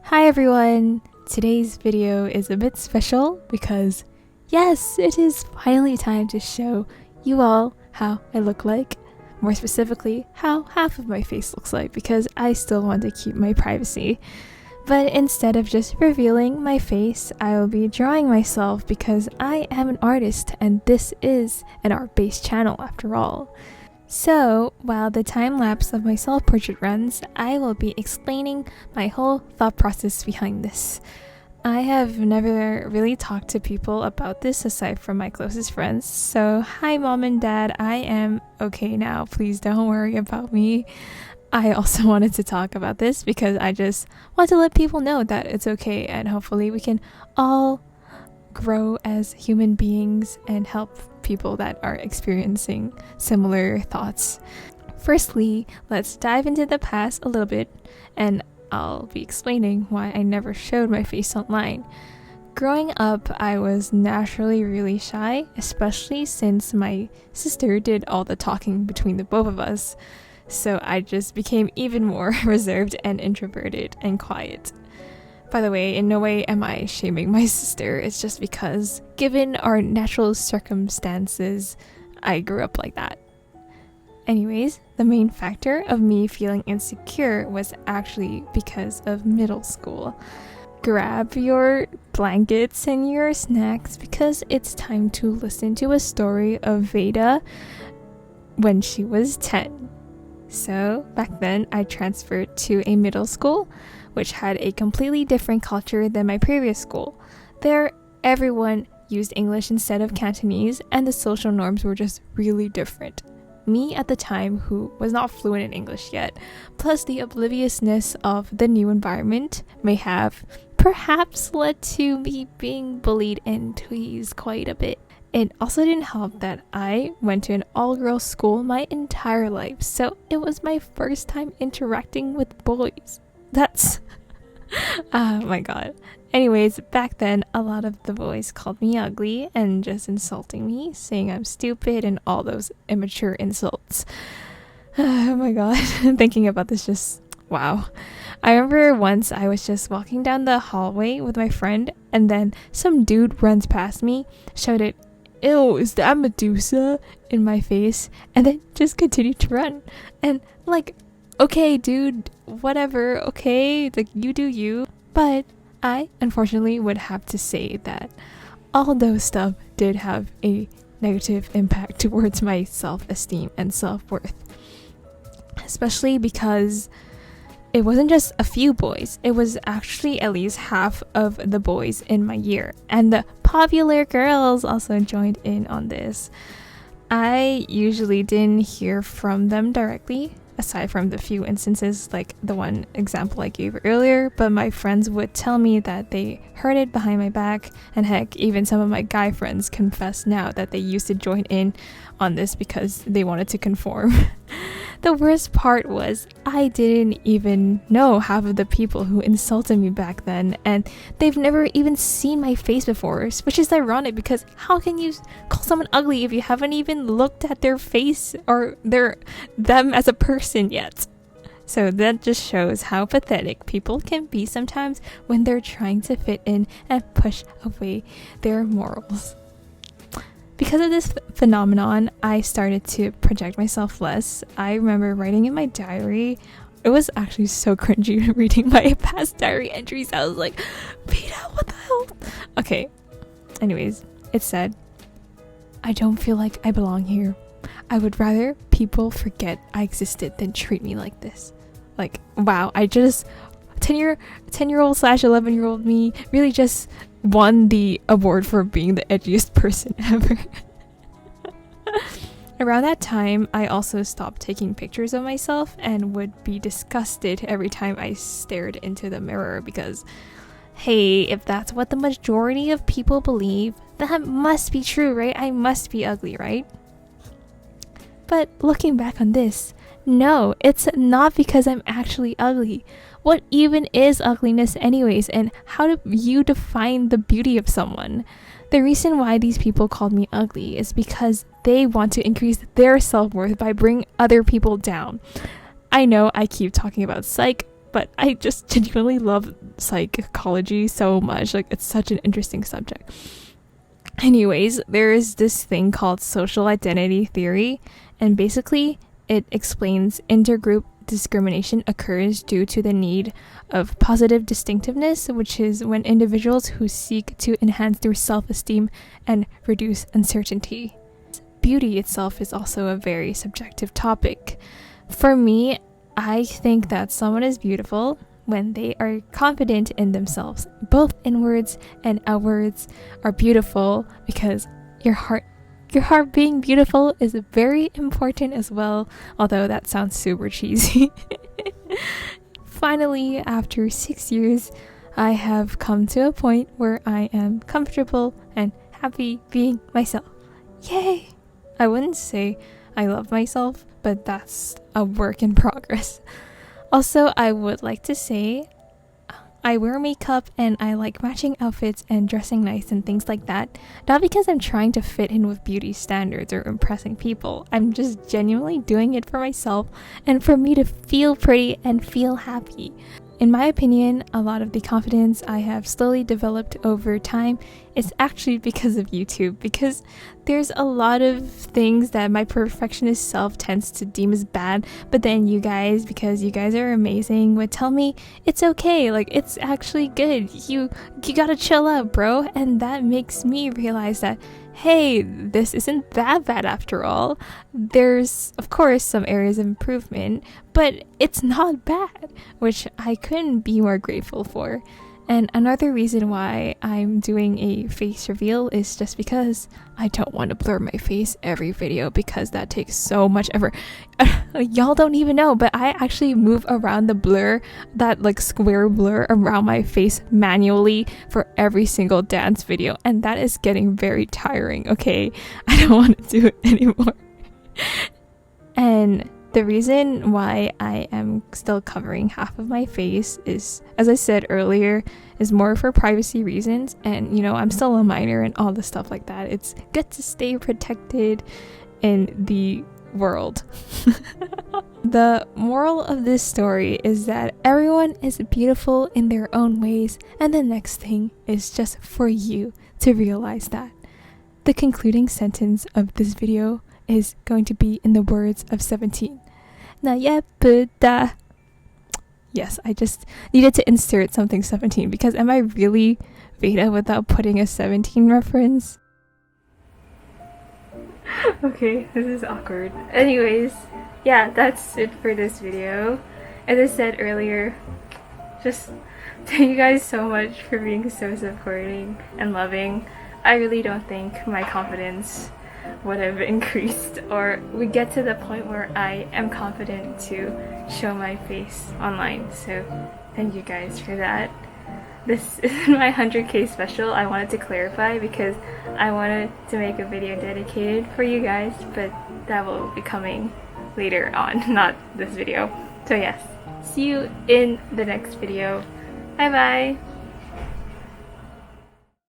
Hi everyone! Today's video is a bit special because yes, it is finally time to show you all how I look like. More specifically, how half of my face looks like, because I still want to keep my privacy. But instead of just revealing my face, I will be drawing myself because I am an artist and this is an art-based channel after all. So, while the time lapse of my self-portrait runs, I will be explaining my whole thought process behind this. I have never really talked to people about this aside from my closest friends, so hi mom and dad, I am okay now, please don't worry about me. I also wanted to talk about this because I just want to let people know that it's okay and hopefully we can all grow as human beings and help people that are experiencing similar thoughts. Firstly, let's dive into the past a little bit and I'll be explaining why I never showed my face online. Growing up, I was naturally really shy, especially since my sister did all the talking between the both of us. So I just became even more reserved and introverted and quiet. By the way, in no way am I shaming my sister, it's just because given our natural circumstances, I grew up like that. Anyways, the main factor of me feeling insecure was actually because of middle school. Grab your blankets and your snacks because it's time to listen to a story of Veda when she was 10. So back then I transferred to a middle school which had a completely different culture than my previous school. There, everyone used English instead of Cantonese and the social norms were just really different. Me at the time, who was not fluent in English yet, plus the obliviousness of the new environment may have perhaps led to me being bullied and teased quite a bit. It also didn't help that I went to an all-girls school my entire life, so it was my first time interacting with boys. That's oh my god. Anyways, back then a lot of the boys called me ugly and just insulting me, saying I'm stupid and all those immature insults. Oh my god. Thinking about this just wow. I remember once I was just walking down the hallway with my friend and then some dude runs past me, shouted, "Ew, is that Medusa?" in my face, and then just continued to run. And like, okay dude, whatever, okay, like you do you. But I unfortunately would have to say that all those stuff did have a negative impact towards my self-esteem and self-worth. Especially because it wasn't just a few boys, it was actually at least half of the boys in my year. And the popular girls also joined in on this. I usually didn't hear from them directly, aside from the few instances like the one example I gave earlier, but my friends would tell me that they heard it behind my back, and heck, even some of my guy friends confess now that they used to join in on this because they wanted to conform. The worst part was I didn't even know half of the people who insulted me back then, and they've never even seen my face before, which is ironic because how can you call someone ugly if you haven't even looked at their face or them as a person yet? So that just shows how pathetic people can be sometimes when they're trying to fit in and push away their morals. Because of this phenomenon, I started to project myself less. I remember writing in my diary. It was actually so cringy reading my past diary entries. I was like, Peter, what the hell? Okay. Anyways, it said, "I don't feel like I belong here. I would rather people forget I existed than treat me like this." Like, wow, I just 10-year-old / 11-year-old me really just won the award for being the edgiest person ever. Around that time, I also stopped taking pictures of myself and would be disgusted every time I stared into the mirror because, hey, if that's what the majority of people believe, that must be true, right? I must be ugly, right? But looking back on this, no, it's not because I'm actually ugly. What even is ugliness anyways, and how do you define the beauty of someone? The reason why these people called me ugly is because they want to increase their self-worth by bringing other people down. I know I keep talking about psych, but I just genuinely love psychology so much. Like, it's such an interesting subject. Anyways, there is this thing called social identity theory, and basically it explains intergroup discrimination occurs due to the need of positive distinctiveness, which is when individuals who seek to enhance their self-esteem and reduce uncertainty. Beauty itself is also a very subjective topic. For me, I think that someone is beautiful when they are confident in themselves. Both inwards and outwards are beautiful, because your heart being beautiful is very important as well, although that sounds super cheesy. Finally, after 6 years, I have come to a point where I am comfortable and happy being myself. Yay! I wouldn't say I love myself, but that's a work in progress. Also, I would like to say I wear makeup and I like matching outfits and dressing nice and things like that. Not because I'm trying to fit in with beauty standards or impressing people. I'm just genuinely doing it for myself and for me to feel pretty and feel happy. In my opinion, a lot of the confidence I have slowly developed over time is actually because of YouTube, because there's a lot of things that my perfectionist self tends to deem as bad, but then you guys, because you guys are amazing, would tell me it's okay, like it's actually good, you gotta chill out, bro. And that makes me realize that, hey, this isn't that bad after all. There's, of course, some areas of improvement, but it's not bad, which I couldn't be more grateful for. And another reason why I'm doing a face reveal is just because I don't want to blur my face every video, because that takes so much effort. Y'all don't even know, but I actually move around the blur, that like square blur around my face manually for every single dance video, and that is getting very tiring, okay? I don't want to do it anymore. And the reason why I am still covering half of my face is, as I said earlier, is more for privacy reasons. And, you know, I'm still a minor and all the stuff like that. It's good to stay protected in the world. The moral of this story is that everyone is beautiful in their own ways, and the next thing is just for you to realize that. The concluding sentence of this video is going to be in the words of 17. 나 예쁘다. Yes, I just needed to insert something 17, because am I really Veda without putting a 17 reference? Okay, this is awkward. Anyways, yeah, that's it for this video. As I said earlier, just thank you guys so much for being so supporting and loving. I really don't think my confidence would have increased or would get to the point where I am confident to show my face online. So thank you guys for that. This isn't my 100k special. I wanted to clarify because I wanted to make a video dedicated for you guys, but that will be coming later on, not this video. So yes, see you in the next video. Bye bye!